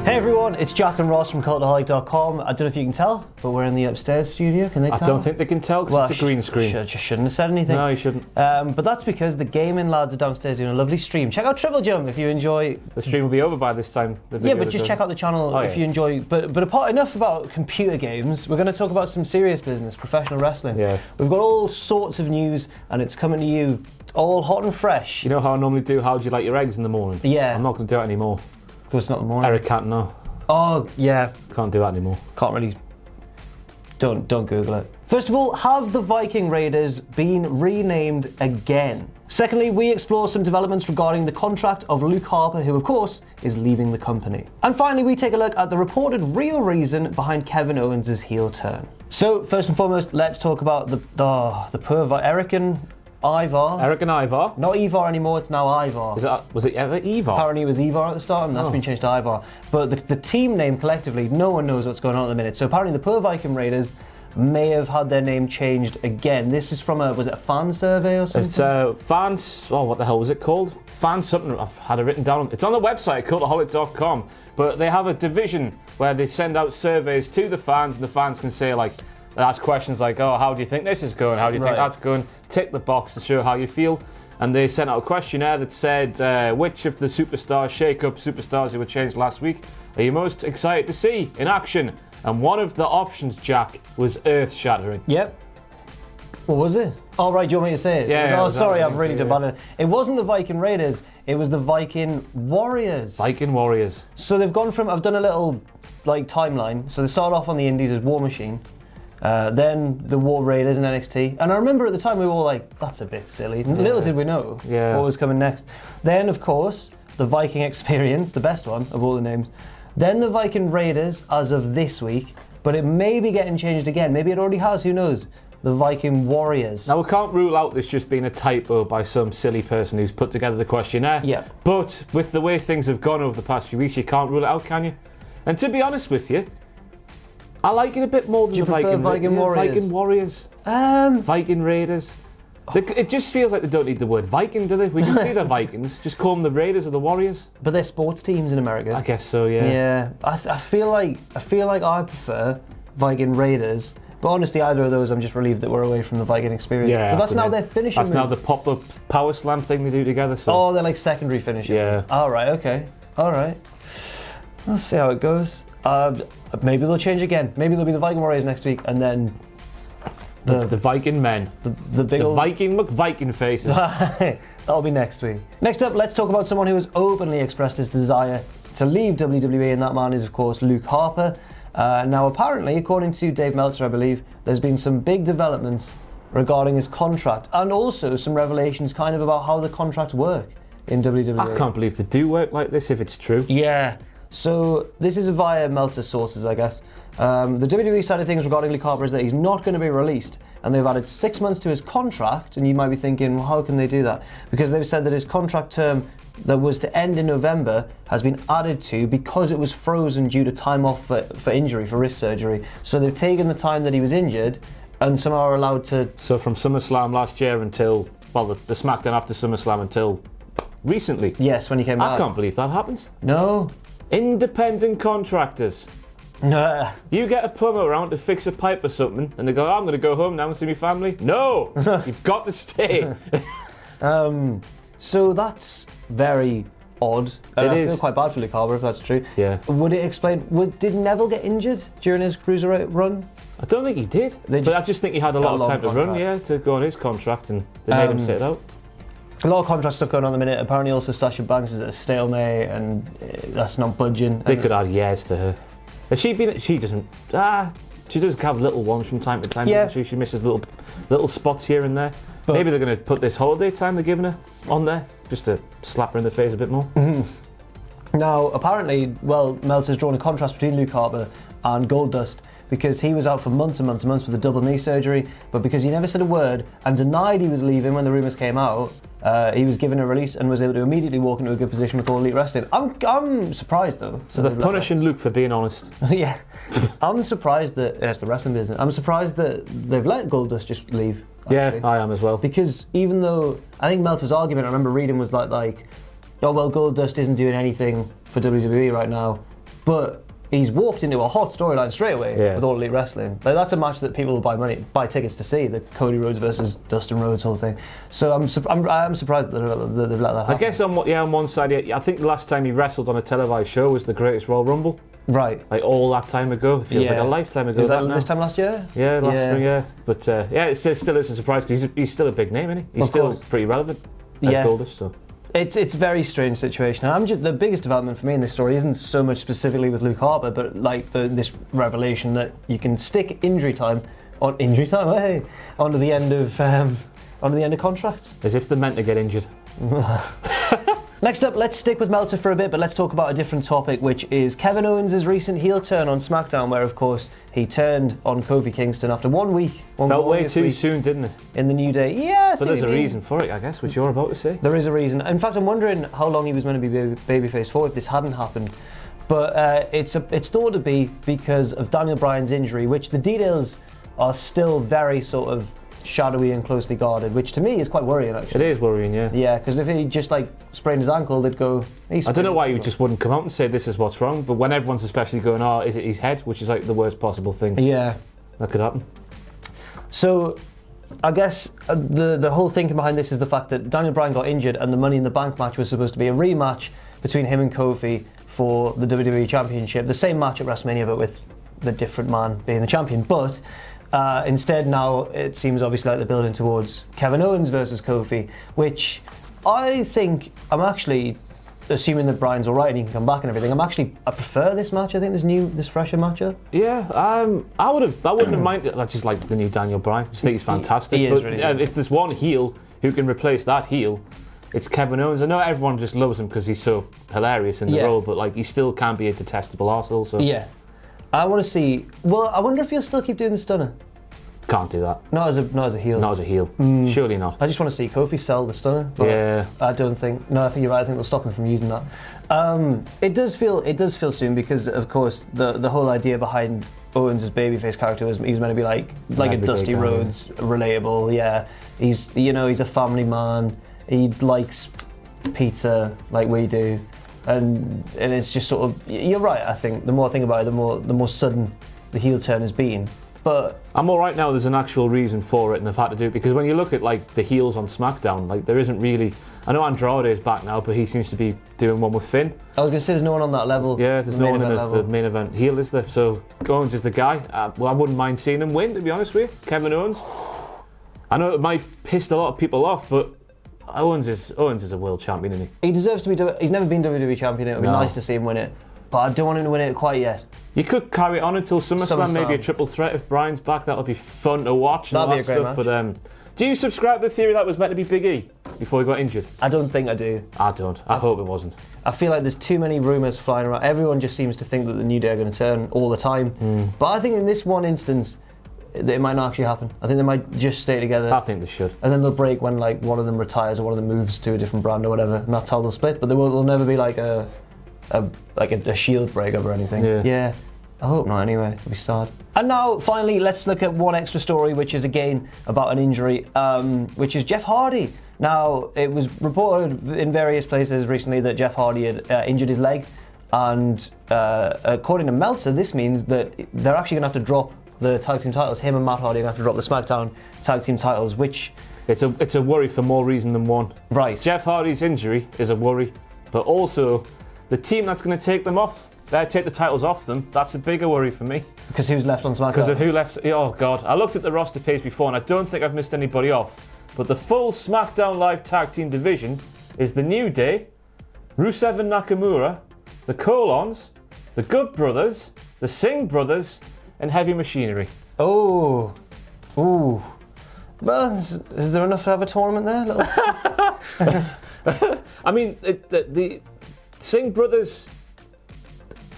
Hey everyone, it's Jack and Ross from Cultaholic.com. I don't know if you can tell, but we're in the upstairs studio. Can they tell? I don't think they can tell because it's a green screen. Just shouldn't have said anything. No, you shouldn't. But that's because the gaming lads are downstairs doing a lovely stream. Check out Triple Jump if you enjoy. The stream will be over by this time. Yeah, but just check out the channel if you enjoy. But enough about computer games. We're going to talk about some serious business, professional wrestling. Yeah. We've got all sorts of news, and it's coming to you all hot and fresh. You know how I normally do? How do you like your eggs in the morning? Yeah. I'm not going to do it anymore. Because it's not the morning. Eric Cantona. Oh yeah. Can't do that anymore. Can't really. Don't Google it. First of all, have the Viking Raiders been renamed again? Secondly, we explore some developments regarding the contract of Luke Harper, who of course is leaving the company. And finally, we take a look at the reported real reason behind Kevin Owens' heel turn. So first and foremost, let's talk about the poor Eric and Ivar. Eric and Ivar? Not Ivar anymore, it's now Ivar. Was it ever Ivar? Apparently it was Ivar at the start, and that's been changed to Ivar. But the team name collectively, no one knows what's going on at the minute. So apparently the poor Viking Raiders may have had their name changed again. This is from was it a fan survey or something? It's fans, what the hell was it called? Fan something, I've had it written down. It's on the website, cultaholic.com. But they have a division where they send out surveys to the fans, and the fans can say ask questions like, oh, how do you think this is going? How do you think that's going? Tick the box to show how you feel. And they sent out a questionnaire that said, which of the superstars, shake-up superstars who were changed last week, are you most excited to see in action? And one of the options, Jack, was earth-shattering. Yep. What was it? Oh, right, do you want me to say it? Yeah. Sorry, I've really done bad. It wasn't the Viking Raiders, it was the Viking Warriors. Viking Warriors. So they've gone from, I've done a little timeline. So they started off on the Indies as War Machine. Then the War Raiders and NXT. And I remember at the time we were all like, that's a bit silly. Yeah. Little did we know what was coming next. Then, of course, the Viking Experience, the best one of all the names. Then the Viking Raiders as of this week, but it may be getting changed again. Maybe it already has, who knows? The Viking Warriors. Now, we can't rule out this just being a typo by some silly person who's put together the questionnaire. Yeah. But with the way things have gone over the past few weeks, you can't rule it out, can you? And to be honest with you, I like it a bit more than the Viking Warriors? Viking Warriors. Viking Raiders. It just feels like they don't need the word Viking, do they? We can see the Vikings. Just call them the Raiders or the Warriors. But they're sports teams in America. I guess so, yeah. Yeah. I feel like I prefer Viking Raiders. But honestly, either of those, I'm just relieved that we're away from the Viking Experience. Yeah, but that's now their finishing move. That's now the pop-up power slam thing they do together. So. Oh, they're like secondary finishing. Yeah. All right, okay. All right. Let's see how it goes. Maybe they'll change again. Maybe they'll be the Viking Warriors next week, and then the Viking men. The big old Viking McViking faces. That'll be next week. Next up, let's talk about someone who has openly expressed his desire to leave WWE, and that man is, of course, Luke Harper. Now, apparently, according to Dave Meltzer, I believe, there's been some big developments regarding his contract, and also some revelations kind of about how the contracts work in WWE. I can't believe they do work like this if it's true. Yeah. So this is via Meltzer sources, I guess. The WWE side of things regarding Luke Harper is that he's not going to be released, and they've added 6 months to his contract. And you might be thinking, well, how can they do that? Because they've said that his contract term that was to end in November has been added to because it was frozen due to time off for injury, for wrist surgery. So they've taken the time that he was injured and somehow are allowed to... So from SummerSlam last year until, the SmackDown after SummerSlam until recently. Yes, when he came back. I can't believe that happens. No. Independent contractors. No. You get a plumber around to fix a pipe or something, and they go, I'm going to go home now and see my family. No, you've got to stay. So that's very odd. I feel quite bad for Luke Harper if that's true. Yeah. Would it explain, did Neville get injured during his cruiserweight run? I don't think he did, but I just think he had a lot of time to run, to go on his contract, and they made him sit it out. A lot of contract stuff going on at the minute. Apparently also Sasha Banks is at a stalemate and that's not budging. They could add years to her. Has she been, she does have little ones from time to time, doesn't she? She misses little spots here and there. But maybe they're going to put this holiday time they're giving her on there, just to slap her in the face a bit more. Mm-hmm. Now, apparently, Meltzer's drawn a contrast between Luke Harper and Goldust, because he was out for months and months and months with a double knee surgery, but because he never said a word and denied he was leaving when the rumours came out, he was given a release and was able to immediately walk into a good position with All Elite Wrestling. I'm surprised though. So they're punishing Luke for being honest. Yeah. I'm surprised that, it's the wrestling business, I'm surprised that they've let Goldust just leave. Actually. Yeah, I am as well. Because even though, I think Meltzer's argument, I remember reading, was like, oh well, Goldust isn't doing anything for WWE right now. but he's walked into a hot storyline straight away with All Elite Wrestling. Like, that's a match that people will buy tickets to see, the Cody Rhodes versus Dustin Rhodes whole thing. So I'm surprised that they've let that happen. I guess on one side, I think the last time he wrestled on a televised show was the Greatest Royal Rumble. Right. Like all that time ago. It feels like a lifetime ago. Was that this time last year? Yeah, last spring, yeah. But it still is a surprise because he's still a big name, isn't he? He's still pretty relevant as Goldust. So. It's a very strange situation. And the biggest development for me in this story isn't so much specifically with Luke Harper, but like this revelation that you can stick injury time onto the end of contracts. As if they're meant to get injured. Next up, let's stick with Meltzer for a bit, but let's talk about a different topic, which is Kevin Owens' recent heel turn on SmackDown, where, of course, he turned on Kofi Kingston after 1 week. Felt way too soon, didn't it? In the New Day. Yeah, but there's a reason for it, I guess, which you're about to say. There is a reason. In fact, I'm wondering how long he was meant to be babyface for if this hadn't happened. But it's thought to be because of Daniel Bryan's injury, which the details are still very sort of shadowy and closely guarded, which to me is quite worrying, actually. It is worrying, yeah. Yeah, because if he just sprained his ankle, they'd go... I don't know why you just wouldn't come out and say this is what's wrong, but when everyone's especially going, is it his head, which is like the worst possible thing. Yeah. That could happen. So, I guess the whole thinking behind this is the fact that Daniel Bryan got injured and the Money in the Bank match was supposed to be a rematch between him and Kofi for the WWE Championship. The same match at WrestleMania, but with the different man being the champion. But... instead now it seems obviously like they're building towards Kevin Owens versus Kofi, which I think, I'm actually assuming that Bryan's alright and he can come back and everything. I prefer this match. I think this fresher matchup. Yeah, I wouldn't have minded. I just like the new Daniel Bryan. I just think he's fantastic. He is really good. If there's one heel who can replace that heel, it's Kevin Owens. I know everyone just loves him because he's so hilarious in the role, but he still can be a detestable arsehole. So. Yeah. I want to see... Well, I wonder if he'll still keep doing the stunner. Can't do that. Not as a heel. Not as a heel. Surely not. I just want to see Kofi sell the stunner. But I don't think... No, I think you're right. I think they'll stop him from using that. It does feel soon because, of course, the whole idea behind Owens' babyface character was he was meant to be like a Dusty Rhodes, relatable. Yeah, he's a family man. He likes pizza like we do. And it's just sort of, you're right, I think. The more I think about it, the more sudden the heel turn has been. But I'm all right now there's an actual reason for it and they've had to do it, because when you look at the heels on SmackDown, there isn't really... I know Andrade is back now, but he seems to be doing one with Finn. I was going to say there's no one on that level. Yeah, there's no one in the main event heel, is there? So Owens is the guy. Well, I wouldn't mind seeing him win, to be honest with you. Kevin Owens. I know it might piss a lot of people off, but Owens is a world champion, isn't he? He deserves to be... He's never been WWE champion. It would be nice to see him win it. But I don't want him to win it quite yet. You could carry it on until SummerSlam, maybe a triple threat if Bryan's back. That'll be fun to watch. That'll be a great match. But do you subscribe to the theory that was meant to be Big E before he got injured? I don't think I do. I don't. I hope it wasn't. I feel like there's too many rumours flying around. Everyone just seems to think that the New Day are going to turn all the time. But I think in this one instance, it might not actually happen. I think they might just stay together. I think they should. And then they'll break when one of them retires or one of them moves to a different brand or whatever, and that's how they'll split. But they'll never be like a Shield breakup or anything. Yeah. I hope not anyway. It'll be sad. And now, finally, let's look at one extra story, which is again about an injury, which is Jeff Hardy. Now, it was reported in various places recently that Jeff Hardy had injured his leg, and according to Meltzer, this means that they're actually going to have to drop the tag team titles. Him and Matt Hardy are going to have to drop the SmackDown tag team titles, which... It's a worry for more reason than one. Right. Jeff Hardy's injury is a worry, but also the team that's going to take the titles off them, that's a bigger worry for me. Because who's left on SmackDown? Because of who left... Oh, God. I looked at the roster page before and I don't think I've missed anybody off. But the full SmackDown Live tag team division is the New Day, Rusev and Nakamura, the Colons, the Good Brothers, the Singh Brothers, and Heavy Machinery. Oh. Ooh. Well, is there enough to have a tournament there? I mean, the Singh Brothers...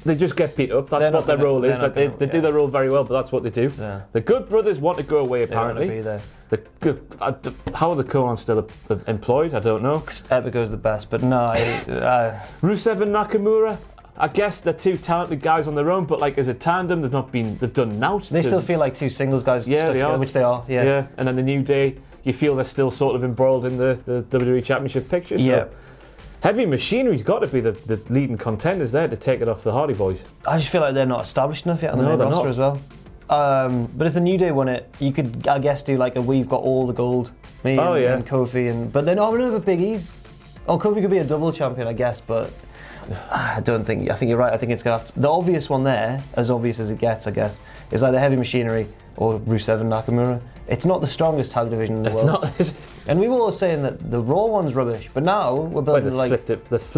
They just get beat up. That's what their role is. They do their role very well, but that's what they do. Yeah. The Good Brothers want to go away, apparently. They want to be there. How are the Colons still employed? I don't know. Epico's the best, but no. Rusev and Nakamura, I guess they're two talented guys on their own, but as a tandem, they've done nought. They still feel like two singles guys. Yeah, they are. Which they are. Yeah. And then the New Day, you feel they're still sort of embroiled in the WWE Championship picture. So. Yeah. Heavy Machinery's got to be the leading contenders there to take it off the Hardy Boys. I just feel like they're not established enough yet on the main roster as well. But if the New Day won it, you could, I guess, do like a we've got all the gold. Me and Kofi, but they're not over Big E's. Oh, Kofi could be a double champion, I guess, but I think you're right. I think it's going to have to. The obvious one there, as obvious as it gets, I guess, is either Heavy Machinery or Rusev and Nakamura. It's not the strongest tag division in the world. It's not. And we were all saying that the Raw one's rubbish, but now we're building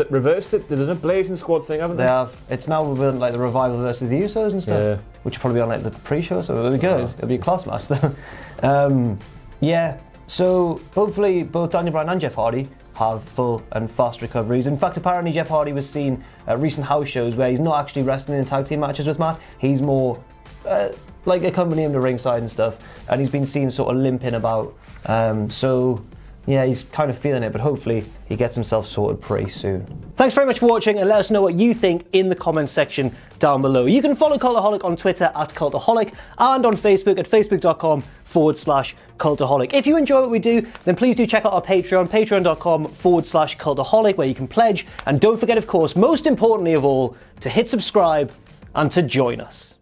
reversed it. They've done a Blazing Squad thing, haven't they? They have. It's now we're building like the Revival versus the Usos and stuff, which will probably be on like the pre-show, so it'll be good. It'll be a class match though. So hopefully both Daniel Bryan and Jeff Hardy have full and fast recoveries. In fact, apparently Jeff Hardy was seen at recent house shows where he's not actually wrestling in tag team matches with Matt. He's more like accompanying him to ringside and stuff, and he's been seen sort of limping about. He's kind of feeling it, but hopefully he gets himself sorted pretty soon. Thanks very much for watching, and let us know what you think in the comments section down below. You can follow Cultaholic on Twitter at Cultaholic and on Facebook at facebook.com/Cultaholic. If you enjoy what we do, then please do check out our Patreon, patreon.com/Cultaholic, where you can pledge. And don't forget, of course, most importantly of all, to hit subscribe and to join us.